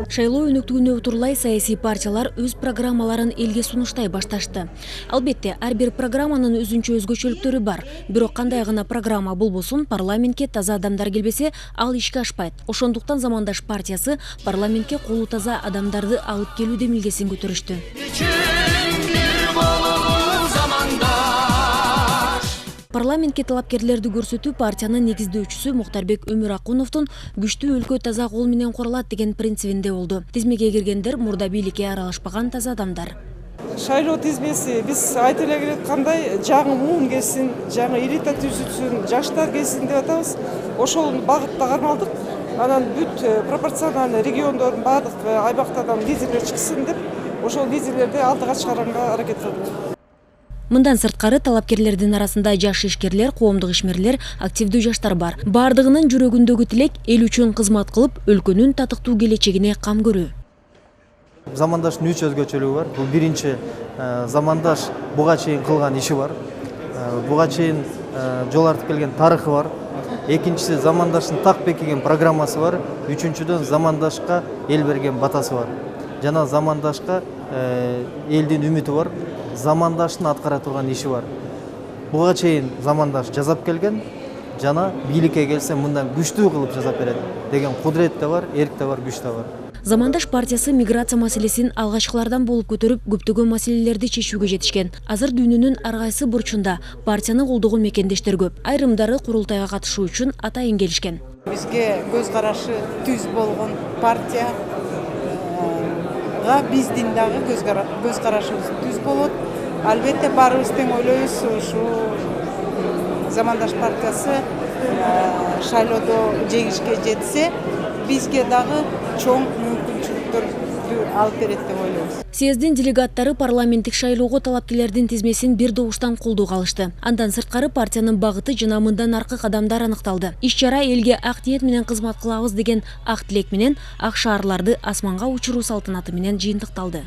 Шайлоо өнөктүгүнө утурлай саясий партиялар өз программаларын элге сунуштай башташты. Албетте, ар бир программанын өзүнчө өзгөчөлүктөрү бар. Бирок кандай гана программа болбосун, парламентке таза адамдар келбесе, ал ишке ашпайт. Ошондуктан Замандаш партиясы парламентке колу таза адамдарды алып келүү демилгесин көтөрүштү. Парламентке талапкерлерди көрсөтүү партиянын негиздөөчүсү Муктарбек Өмүракуновдун күчтүү өлкө таза кол менен курулат деген принцибинде болду. Тизмеге киргендер мурда бийликке аралашпаган таза адамдар. Шайлоо тизмеси биз айта эле кеткандай жаңы муун келсин, жаңы элита түзүлсүн, жаштар келсин деп атабыз. Ошол багытта кармалдык. Анан бүт пропорциональный региондордун баардык аймактардан лидерлер чыксын деп, ошол лидерлерди алдыга чыгарганга аракет кылдык. Мындан сырткары талапкерлердин арасында жаш ишкерлер, коомдук ишмерлер, активдүү жаштар бар. Бардыгынын жүрөгүндөгү тилек эл үчүн кызмат кылып, өлкөнүн татыктуу келечегине кам көрүү. Замандаштын 3 өзгөчөлүгү бар. Бул биринчи, Замандаш буга чейин кылган иши бар. Буга чейин жол артып келген тарыхы бар. Экинчиси, Замандаштын так бекиген программасы бар. Үчүнчүдөн, Замандашка эл берген батасы бар. Жана Замандашка элдин үмүтү бар. Замандаштын аткара турган иши бар. Буга чейин Замандаш жасап келген, жана бийликке келсе мындан күчтүү кылып жасап берет деген кудрет да бар, эрк да бар, күч да бар. Замандаш партиясы миграция маселесин алгачкылардан болуп көтөрүп, көптөгөн маселелерди чечүүгө жетишкен. Азыр дүйнөнүн ар кайсы бурчунда партияны колдогон мекендештер көп. Айрымдары курултайга катышуу үчүн атайын келишкен. Бизге көз карашы түз болгон партия биздин дагы көз карашыбыз түз болот. Албетте баарыбыз тең ойлойбуз, ушу Замандаш партиясы шайлоодо жеңишке жетсе, бизге дагы чоң мүмкүнчүлүктөрдү алып берет деп ойлойбуз. Съездин делегаттары парламенттик шайлоого талапкерлердин тизмесин бир добуштан колдоо алышты. Андан сырткары партиянын багыты жана мындан аркы кадамдар аныкталды. Иш-чара элге ак ниет менен кызмат кылабыз деген ак тилек менен ак шаарларды асманга учуруу салтанаты менен жыйынтыкталды.